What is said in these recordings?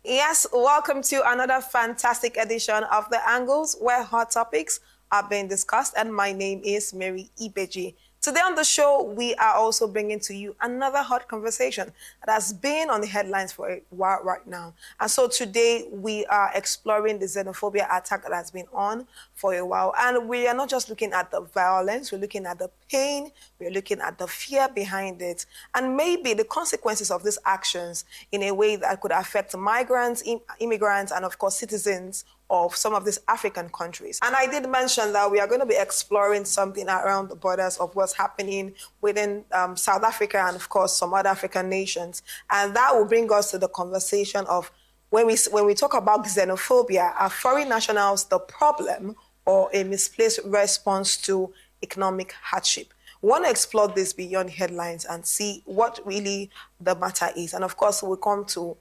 Yes, welcome to another fantastic edition of The Angles, where hot topics are being discussed, and my name is Mary Ibeji. Today on the show, we are also bringing to you another hot conversation that has been on the headlines for a while right now. And so today, we are exploring the xenophobia attack that has been on for a while. And we are not just looking at the violence, we're looking at the pain, we're looking at the fear behind it, and maybe the consequences of these actions in a way that could affect migrants, immigrants, and of course, citizens of some of these African countries. And I did mention that we are going to be exploring something around the borders of what's happening within South Africa and, of course, some other African nations. And that will bring us to the conversation of when we talk about xenophobia, are foreign nationals the problem or a misplaced response to economic hardship? We want to explore this beyond headlines and see what really the matter is. And, of course, we'll come to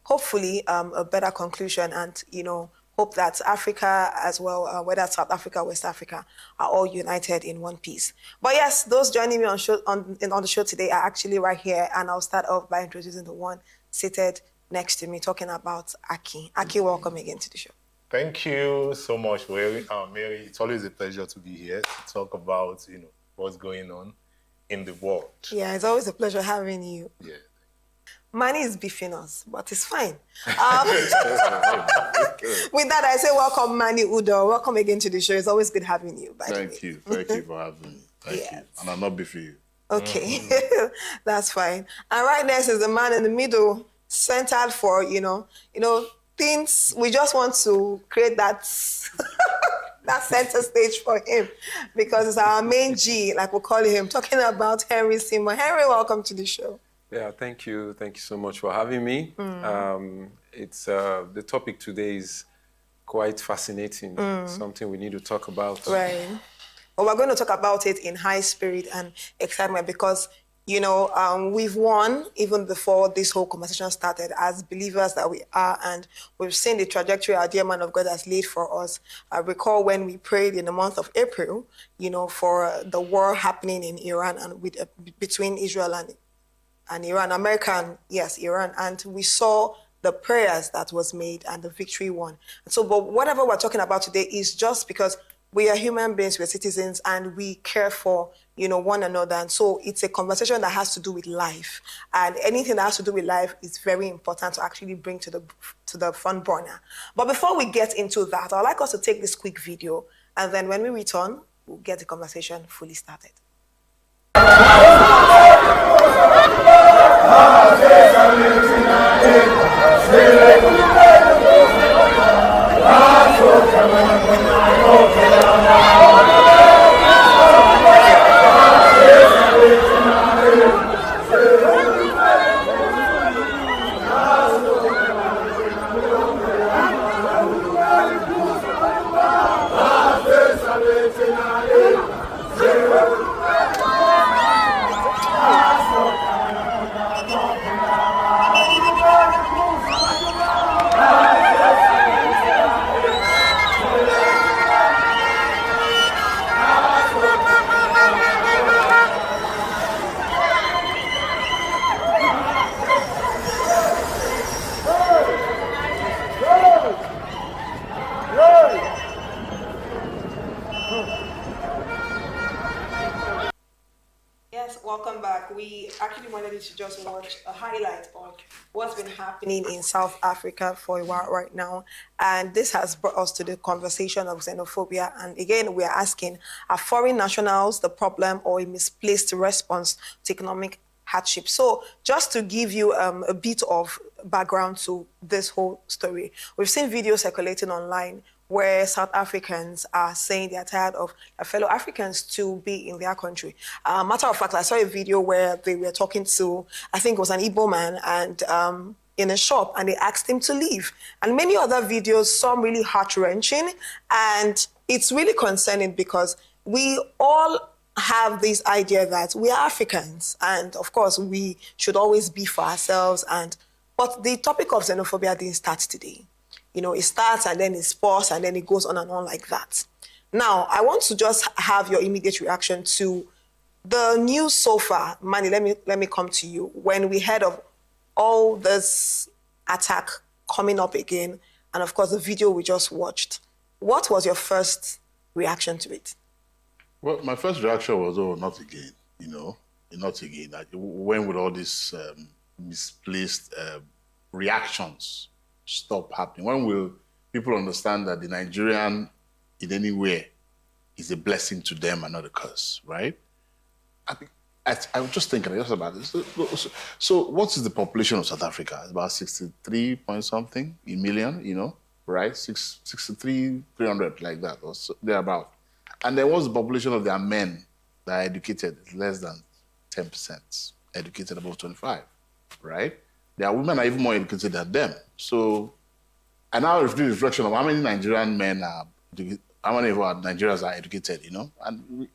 hopefully a better conclusion and, hope that Africa as well, whether South Africa, West Africa, are all united in one piece. But yes, those joining me on the show today are actually right here, and I'll start off by introducing the one seated next to me, talking about Aki. Aki, welcome again to the show. Thank you so much, Mary. Mary, it's always a pleasure to be here to talk about, what's going on in the world. Yeah, it's always a pleasure having you. Yeah. Money is beefing us, but it's fine. With that, I say welcome, Manny Udo. Welcome again to the show. It's always good having you. Thank you. Thank you for having me. Thank you. And I'm not beefing you. Okay, that's fine. And right next is the man in the middle, centered for, things. We just want to create that that center stage for him because it's our main G, like we call him, talking about Henry Seymour. Henry, welcome to the show. Yeah, thank you. Thank you so much for having me. It's the topic today is quite fascinating, something we need to talk about. Right. Well, we're going to talk about it in high spirit and excitement because, we've won even before this whole conversation started as believers that we are, and we've seen the trajectory our dear man of God has laid for us. I recall when we prayed in the month of April, for the war happening in Iran and between Israel and Iran, Iran. And we saw the prayers that was made and the victory won. And so, but whatever we're talking about today is just because we are human beings, we're citizens, and we care for, one another. And so it's a conversation that has to do with life. And anything that has to do with life is very important to actually bring to the front burner. But before we get into that, I'd like us to take this quick video. And then when we return, we'll get the conversation fully started. Welcome back. We actually wanted you to just watch a highlight of what's been happening in South Africa for a while right now. And this has brought us to the conversation of xenophobia. And again, we are asking, are foreign nationals the problem or a misplaced response to economic hardship? So just to give you a bit of background to this whole story, we've seen videos circulating online where South Africans are saying they're tired of their fellow Africans to be in their country. Matter of fact, I saw a video where they were talking to, I think it was an Igbo man, and in a shop, and they asked him to leave. And many other videos, some really heart-wrenching, and it's really concerning because we all have this idea that we are Africans, and of course, we should always be for ourselves. But the topic of xenophobia didn't start today. It starts and then it paused and then it goes on and on like that. Now, I want to just have your immediate reaction to the news so far. Manny, let me come to you. When we heard of all this attack coming up again, and of course the video we just watched. What was your first reaction to it? Well, my first reaction was, oh, not again, not again. Like, when will all these misplaced reactions stop happening? When will people understand that the Nigerian in anywhere is a blessing to them and not a curse, right? I was just thinking just about this. So what is the population of South Africa? It's about 63 point something in million, right? 63, 300, like that, or so, thereabout. And then what's the population of their men that are educated? It's less than 10% educated, above 25, right? Their women are even more educated than them. So, and now if the reflection of how many Nigerian men are, how many of our Nigerians are educated, and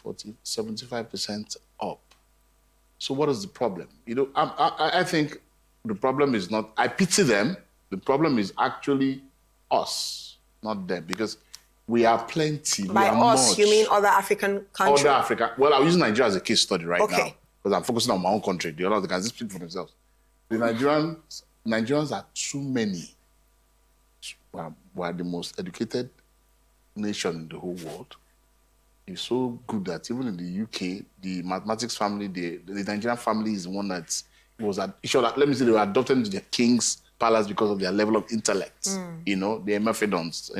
75% up. So what is the problem? I think the problem is not, I pity them. The problem is actually us, not them, because we are plenty. By us, you mean other African countries? Other Africa. Well, I'll use Nigeria as a case study now, because I'm focusing on my own country. The others can speak for themselves. The Nigerians are too many. We are the most educated nation in the whole world. It's so good that even in the UK, the mathematics family, the Nigerian family is one that let me say they were adopted into the king's palace because of their level of intellect. The Mephidones,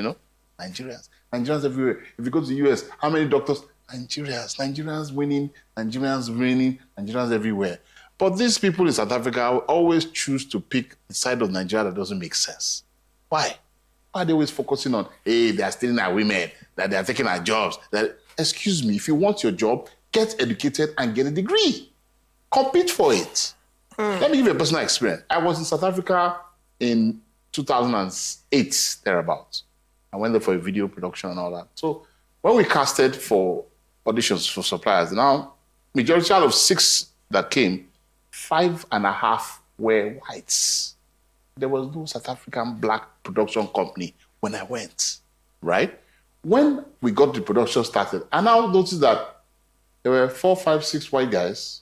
Nigerians everywhere. If you go to the US, how many doctors? Nigerians winning, Nigerians everywhere. But these people in South Africa always choose to pick the side of Nigeria that doesn't make sense. Why? Why are they always focusing on, hey, they are stealing our women, that they are taking our jobs? Excuse me, if you want your job, get educated and get a degree. Compete for it. Let me give you a personal experience. I was in South Africa in 2008, thereabouts. I went there for a video production and all that. So when we casted for auditions for suppliers, now, majority out of 6 that came, 5.5 were whites. There was no South African black production company when I went, right? When we got the production started, I now noticed that there were 4, 5, 6 white guys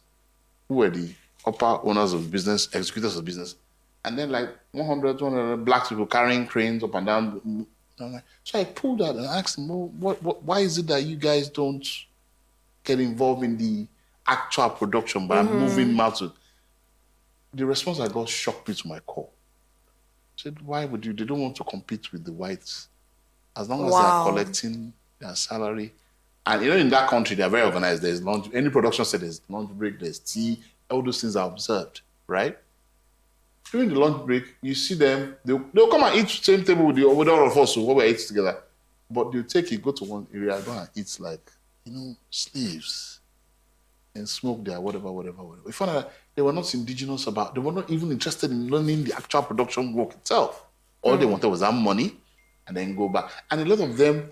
who were the upper owners of the business, executors of the business, and then like 100, 200 black people carrying cranes up and down. So I pulled out and asked them, why is it that you guys don't get involved in the actual production by moving mountains? The response I got shocked me to my core. I said, why would you? They don't want to compete with the whites. As long as they are collecting their salary. And in that country, they are very organized. There's lunch, any production set, there's lunch break, there's tea, all those things are observed, right? During the lunch break, you see them, they'll come and eat same table with all of us who we're eating together. But they'll take it, go to one area, go and eat like, slaves. And smoke there, whatever. We found out they were not indigenous they were not even interested in learning the actual production work itself. All they wanted was that money and then go back. And a lot of them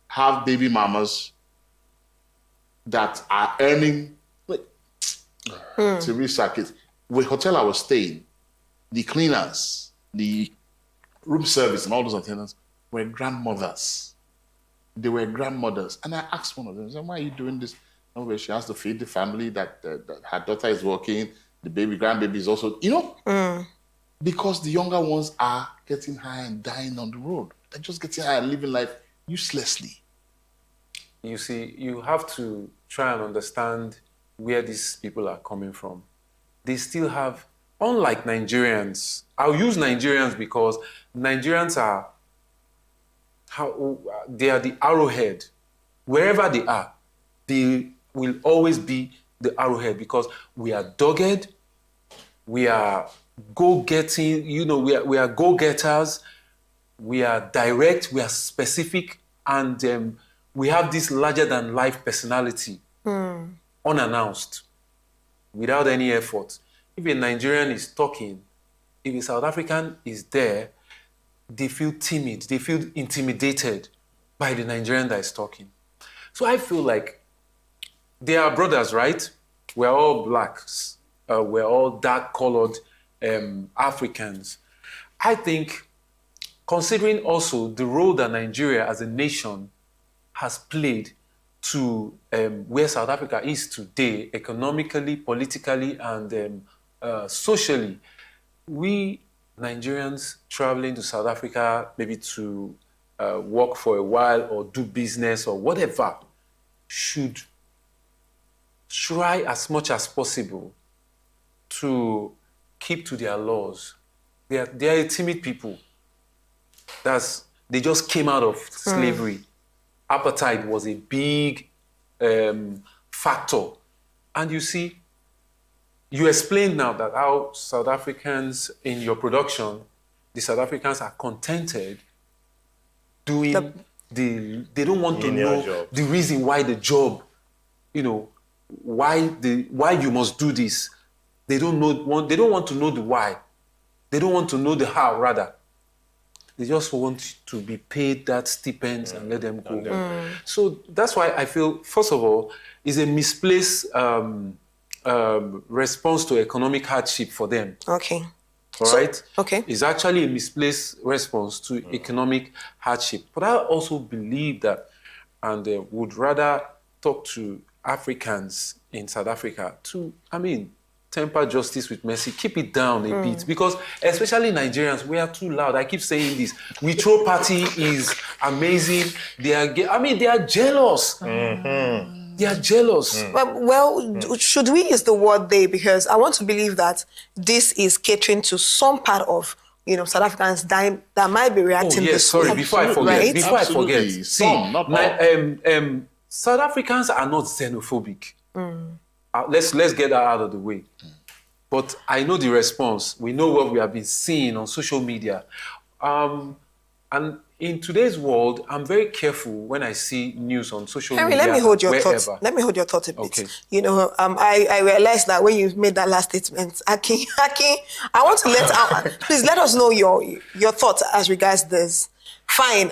have baby mamas that are earning, Teresa kids. The hotel I was staying, the cleaners, the room service and all those attendants were grandmothers. They were grandmothers. And I asked one of them, I said, why are you doing this? Where she has to feed the family, that her daughter is working, the grandbaby is also, because the younger ones are getting high and dying on the road. They're just getting high and living life uselessly. You see, you have to try and understand where these people are coming from. They still have, unlike Nigerians, I'll use Nigerians because Nigerians they are the arrowhead. Wherever they are, they will always be the arrowhead because we are dogged, we are go-getting, we are go-getters, we are direct, we are specific, and we have this larger-than-life personality, unannounced, without any effort. If a Nigerian is talking, if a South African is there, they feel timid, they feel intimidated by the Nigerian that is talking. So I feel like they are brothers, right? We're all blacks. We're all dark-colored Africans. I think, considering also the role that Nigeria as a nation has played to where South Africa is today, economically, politically, and socially, we Nigerians traveling to South Africa, maybe to work for a while or do business or whatever, should try as much as possible to keep to their laws. They are a timid people. They just came out of slavery. Apartheid was a big factor. And you see, you explained now that how South Africans in your production, the South Africans are contented doing they don't want to know the reason why the job, why you must do this. They don't want to know the why. They don't want to know the how, rather. They just want to be paid that stipends and let them go. So that's why I feel, first of all, is a misplaced response to economic hardship for them. Okay. All right? Okay. It's actually a misplaced response to economic hardship. But I also believe that, and would rather talk to Africans in South Africa to, temper justice with mercy, keep it down a bit. Because especially Nigerians, we are too loud. I keep saying this. We throw party is amazing. They are jealous. They are jealous. Well, should we use the word they? Because I want to believe that this is catering to some part of, South Africans that might be reacting this way. Before I forget. Right? Before Absolutely. I forget. Some, not all. South Africans are not xenophobic. Let's get that out of the way. But I know the response. We know what we have been seeing on social media. And in today's world, I'm very careful when I see news on social media. Let me hold your wherever. thoughts. Let me hold your thoughts a bit. Okay. I realized that when you made that last statement, Aki, I want to please let us know your thoughts as regards this. Fine.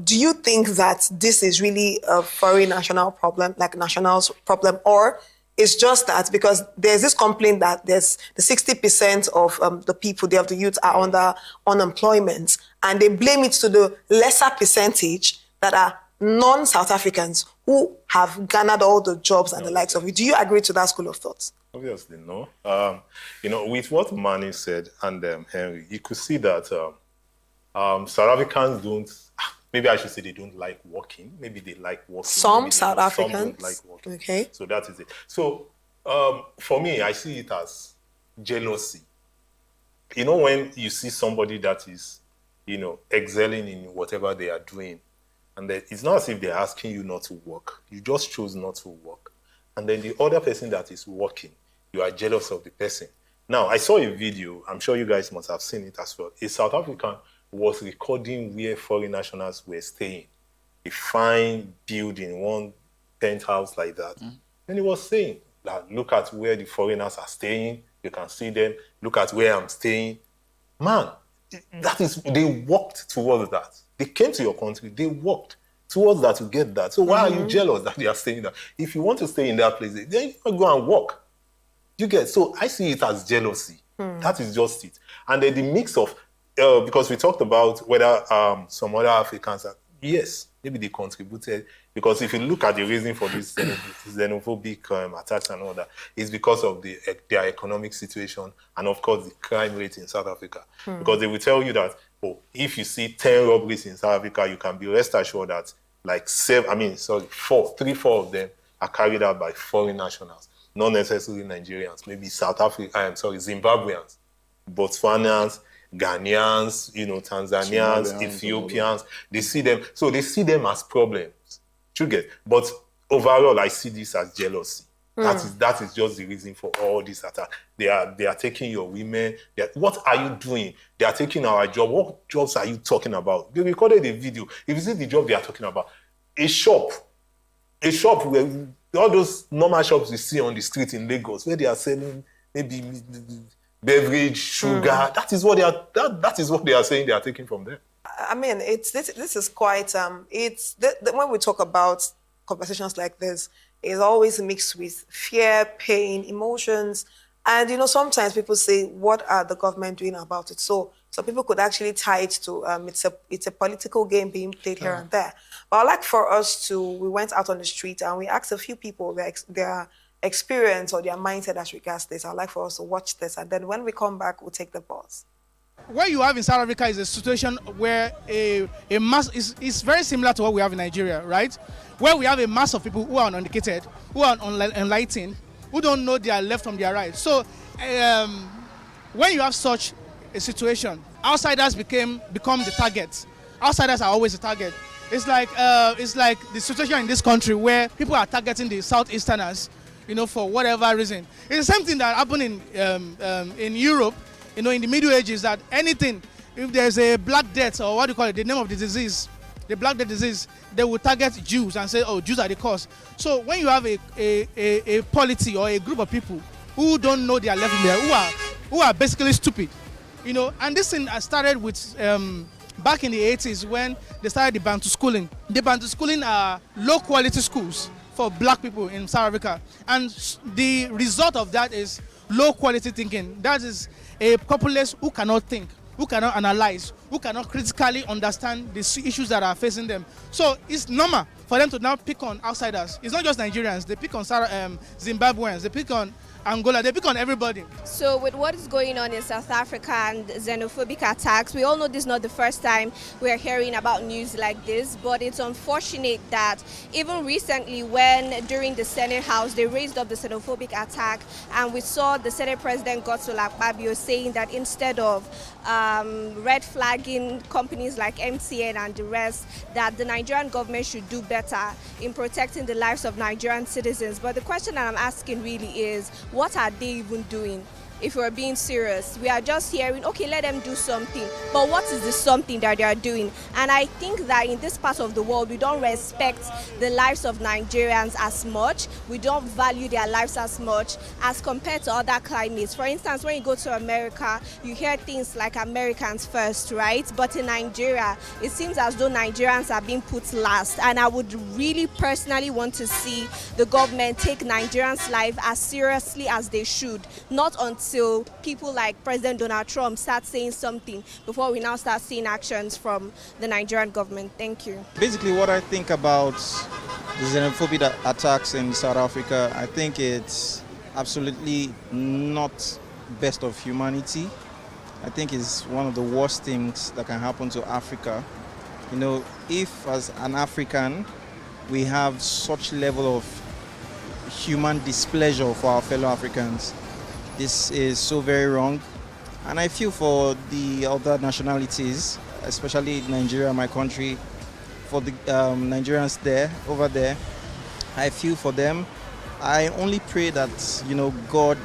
Do you think that this is really a foreign national problem, like nationals problem, or it's just that because there's this complaint that there's the 60% of the people, of the youth are under unemployment, and they blame it to the lesser percentage that are non-South Africans who have garnered all the jobs and the likes of it. Do you agree to that school of thought? Obviously, no. With what Manny said and Henry, you could see that South Africans don't, maybe I should say they don't like working. Maybe they like working. Some South Africans. Some don't like working. Okay. So that is it. So for me, I see it as jealousy. When you see somebody that is, excelling in whatever they are doing, and then it's not as if they're asking you not to work. You just chose not to work. And then the other person that is working, you are jealous of the person. Now, I saw a video. I'm sure you guys must have seen it as well. A South African was recording where foreign nationals were staying. A fine building, one penthouse like that. And he was saying that, look at where the foreigners are staying. You can see them. Look at where I'm staying. Man, they walked towards that. They came to your country. They walked towards that to get that. So why are you jealous that they are staying there? If you want to stay in that place, then you go and walk. You get? So I see it as jealousy. That is just it. And then the mix of, because we talked about whether some other Africans are, yes, maybe they contributed. Because if you look at the reason for this xenophobic attacks and all that, it's because of their economic situation and, of course, the crime rate in South Africa. Because they will tell you that, if you see 10 robberies in South Africa, you can be rest assured that four of them are carried out by foreign nationals, not necessarily Nigerians, maybe Zimbabweans, Botswanans, Ghanaians, Tanzanians, Somalians, Ethiopians. They see them as problems. You get? But overall, I see this as jealousy. That is just the reason for all this attack. They are taking your women. What are you doing? They are taking our job. What jobs are you talking about? They recorded a video. If you see the job they are talking about, a shop where all those normal shops you see on the street in Lagos, where they are selling maybe beverage, sugar. That is what they are saying they are taking from them. This is quite when we talk about conversations like this, it's always mixed with fear, pain, emotions, and sometimes people say, "What are the government doing about it?" So people could actually tie it to it's a political game being played here and there. But I'd like for us we went out on the street and we asked a few people their experience or their mindset as regards this. I'd like for us to watch this, and then when we come back, we'll take the pause. what you have in South Africa is a situation where a mass is very similar to what we have in Nigeria, right? Where we have a mass of people who are uneducated, who are unenlightened, who don't know their left from their right. So when you have such a situation, outsiders become the target. Outsiders are always the target. It's like the situation in this country where people are targeting the Southeasterners, for whatever reason. It's the same thing that happened in Europe, in the Middle Ages, that anything, if there's a Black Death, or what do you call it, the name of the disease, the Black Death disease, they will target Jews and say, oh, Jews are the cause. So when you have a polity or a group of people who don't know their left from their, who are basically stupid, and this thing started with back in the 80s when they started the Bantu schooling. The Bantu schooling are low quality schools for black people in South Africa. And the result of that is low quality thinking. That is a populace who cannot think, who cannot analyze, who cannot critically understand the issues that are facing them. So it's normal for them to now pick on outsiders. It's not just Nigerians. They pick on Zimbabweans. They pick on Angola, they pick on everybody. So with what is going on in South Africa and xenophobic attacks, we all know this is not the first time we are hearing about news like this, but it's unfortunate that even recently when during the Senate House they raised up the xenophobic attack, and we saw the Senate President Godswill Akpabio saying that instead of red flagging companies like MTN and the rest, that the Nigerian government should do better in protecting the lives of Nigerian citizens. But the question that I'm asking really is, what are they even doing? If we're being serious, we are just hearing, okay, let them do something. But what is the something that they are doing? And I think that in this part of the world, we don't respect the lives of Nigerians as much. We don't value their lives as much as compared to other climates. For instance, when you go to America, you hear things like Americans first, right? But in Nigeria, it seems as though Nigerians are being put last. And I would really personally want to see the government take Nigerians' life as seriously as they should, not until people like President Donald Trump start saying something before we now start seeing actions from the Nigerian government. Thank you. Basically, what I think about the xenophobic attacks in South Africa, I think it's absolutely not best of humanity. I think it's one of the worst things that can happen to Africa. If as an African we have such level of human displeasure for our fellow Africans, this is so very wrong, and I feel for the other nationalities, especially Nigeria, my country, for the Nigerians over there. I feel for them. I only pray that God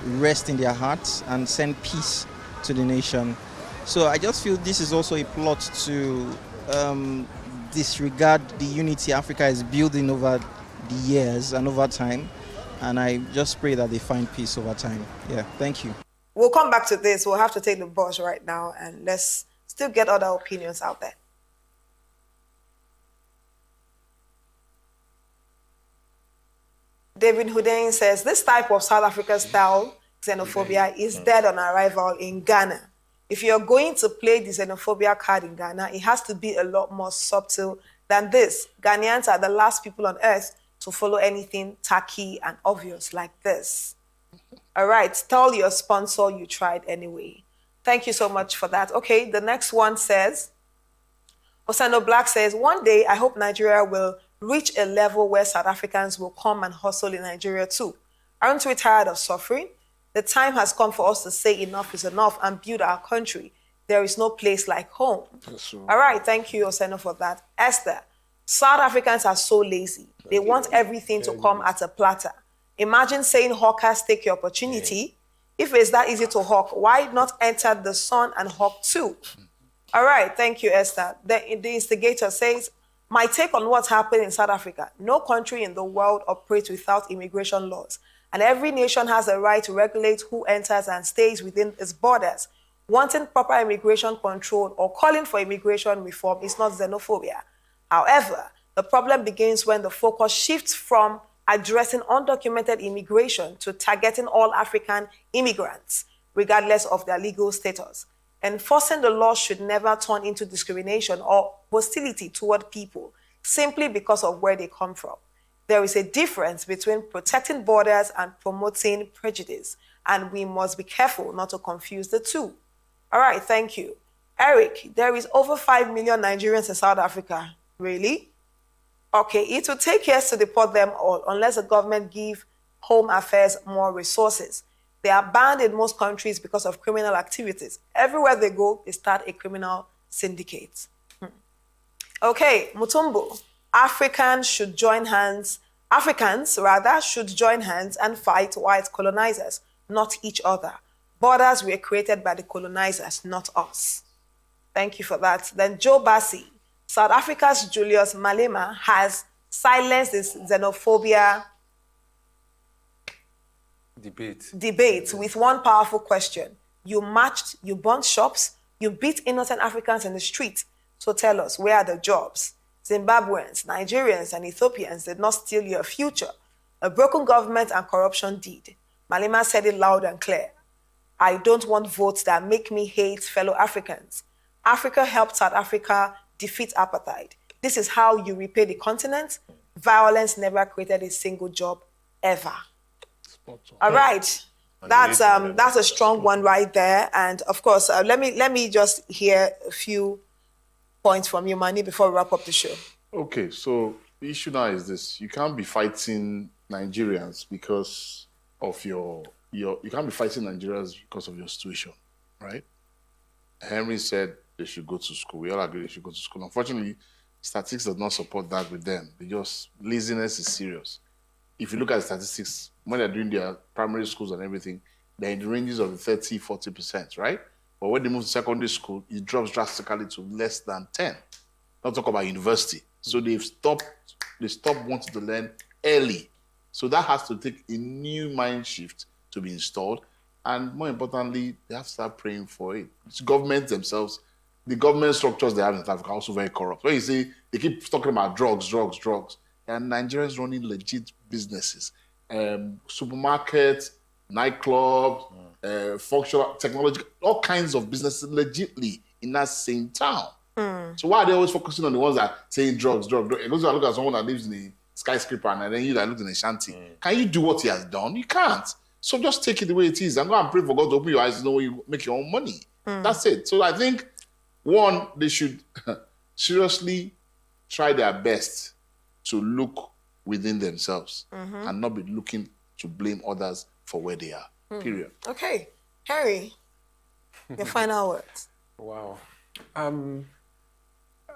rest in their hearts and send peace to the nation. So I just feel this is also a plot to disregard the unity Africa is building over the years and over time. And I just pray that they find peace over time. Yeah, thank you. We'll come back to this. We'll have to take the bus right now, and let's still get other opinions out there. David Hudain says, this type of South Africa-style xenophobia is dead on arrival in Ghana. If you're going to play the xenophobia card in Ghana, it has to be a lot more subtle than this. Ghanaians are the last people on earth to follow anything tacky and obvious like this. All right, tell your sponsor you tried anyway. Thank you so much for that. Okay, the next one says, Osano Black says, one day I hope Nigeria will reach a level where South Africans will come and hustle in Nigeria too. Aren't we tired of suffering? The time has come for us to say enough is enough and build our country. There is no place like home. All right, thank you, Osano, for that. Esther, South Africans are so lazy. They want everything to come at a platter. Imagine saying hawkers take your opportunity. If it's that easy to hawk, why not enter the sun and hawk too? All right, thank you, Esther. The instigator says, my take on what's happening in South Africa, no country in the world operates without immigration laws, and every nation has a right to regulate who enters and stays within its borders. Wanting proper immigration control or calling for immigration reform is not xenophobia. However, the problem begins when the focus shifts from addressing undocumented immigration to targeting all African immigrants, regardless of their legal status. Enforcing the law should never turn into discrimination or hostility toward people simply because of where they come from. There is a difference between protecting borders and promoting prejudice, and we must be careful not to confuse the two. All right, thank you. Eric, there is over 5 million Nigerians in South Africa. Really? Okay, it will take years to deport them all unless the government give Home Affairs more resources. They are banned in most countries because of criminal activities. Everywhere they go, they start a criminal syndicate. Okay, Mutumbo, Africans should join hands and fight white colonizers, not each other. Borders were created by the colonizers, not us. Thank you for that. Then Joe Bassi, South Africa's Julius Malema has silenced this xenophobia debate with one powerful question. You marched, you burnt shops, you beat innocent Africans in the street. So tell us, where are the jobs? Zimbabweans, Nigerians, and Ethiopians did not steal your future. A broken government and corruption did. Malema said it loud and clear. I don't want votes that make me hate fellow Africans. Africa helped South Africa defeat apartheid. This is how you repay the continent. Violence never created a single job ever. All right. That's a strong one right there. And of course, let me just hear a few points from you, Manny, before we wrap up the show. Okay, so the issue now is this: you can't be fighting Nigerians because of your you can't be fighting Nigerians because of your situation, right? Henry said they should go to school. We all agree they should go to school. Unfortunately, statistics does not support that with them. Laziness is serious. If you look at the statistics, when they're doing their primary schools and everything, they're in the ranges of 30, 40%, right? But when they move to secondary school, it drops drastically to less than 10. Not talk about university. So they stopped wanting to learn early. So that has to take a new mind shift to be installed. And more importantly, they have to start praying for it. It's governments themselves, the government structures they have in South Africa are also very corrupt. When you say they keep talking about drugs, and Nigerians running legit businesses, supermarkets, nightclubs, functional technology, all kinds of businesses legitly in that same town. So why are they always focusing on the ones that are saying drugs? Because I look at someone that lives in a skyscraper and then you that lives in a shanty. Can you do what he has done? You can't. So just take it the way it is and go and pray for God to open your eyes to know where you make your own money. That's it. So I think, one, they should seriously try their best to look within themselves and not be looking to blame others for where they are. Period. Okay. Harry, your final words. Wow.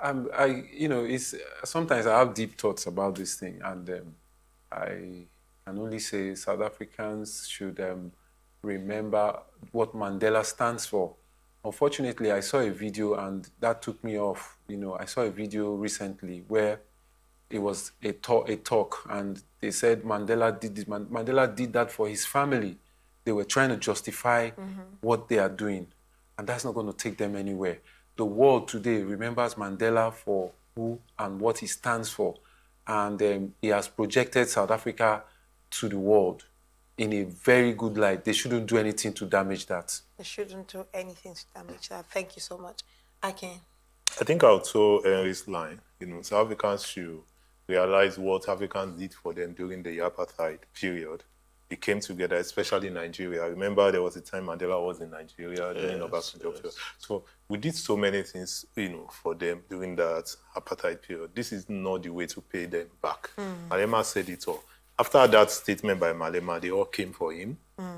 It's sometimes I have deep thoughts about this thing, and I can only say South Africans should remember what Mandela stands for. Unfortunately, I saw a video and that took me off. I saw a video recently where it was a talk, and they said Mandela did this. Mandela did that for his family. They were trying to justify what they are doing, and that's not going to take them anywhere. The world today remembers Mandela for who and what he stands for, and he has projected South Africa to the world in a very good light. They shouldn't do anything to damage that. They shouldn't do anything to damage that. Thank you so much. I think I'll toe Henry's line. South Africans should realize what Africans did for them during the apartheid period. They came together, especially in Nigeria. I remember there was a time Mandela was in Nigeria during Obasanjo. Yes. So we did so many things, for them during that apartheid period. This is not the way to pay them back. Malema said it all. After that statement by Malema, they all came for him.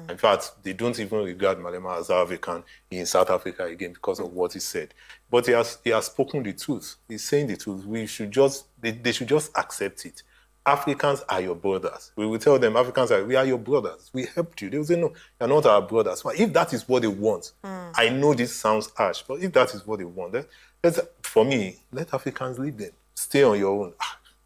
In fact, they don't even regard Malema as African in South Africa again because of what he said. But he has spoken the truth. He's saying the truth. They should just accept it. Africans are your brothers. We will tell them, we are your brothers. We helped you. They will say, no, you're not our brothers. But if that is what they want, I know this sounds harsh, but if that is what they want, for me, let Africans leave them. Stay on your own.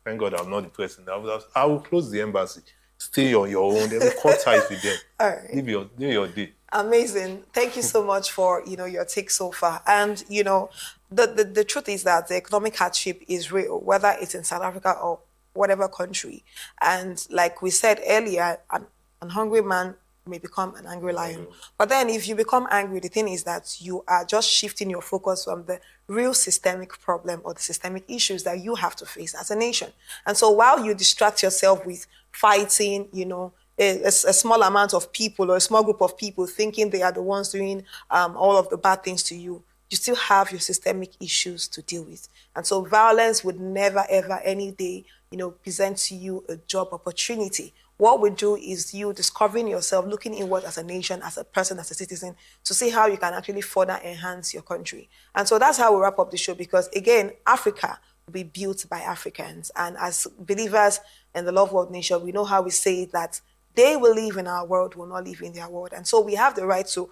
Thank God I'm not the president. I will close the embassy. Stay on your own. Then cut ties with them. All right. Live your day. Amazing. Thank you so much for your take so far. And the truth is that the economic hardship is real, whether it's in South Africa or whatever country. And like we said earlier, an hungry man may become an angry lion. But then if you become angry, the thing is that you are just shifting your focus from the real systemic problem or the systemic issues that you have to face as a nation. And so while you distract yourself with fighting, a small amount of people or a small group of people thinking they are the ones doing all of the bad things to you, you still have your systemic issues to deal with. And so violence would never, ever, any day, present to you a job opportunity. What we do is you discovering yourself, looking inward as a nation, as a person, as a citizen, to see how you can actually further enhance your country. And so that's how we wrap up the show, because again, Africa will be built by Africans. And as believers in the Love World Nation, we know how we say that they will live in our world, will not live in their world. And so we have the right to,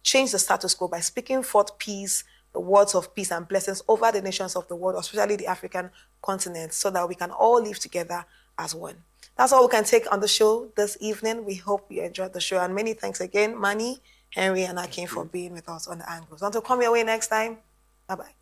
change the status quo by speaking forth peace, the words of peace and blessings over the nations of the world, especially the African continent, so that we can all live together as one. That's all we can take on the show this evening. We hope you enjoyed the show. And many thanks again, Manny, Henry, and Akin for being with us on The Angles. Until come your way next time, bye-bye.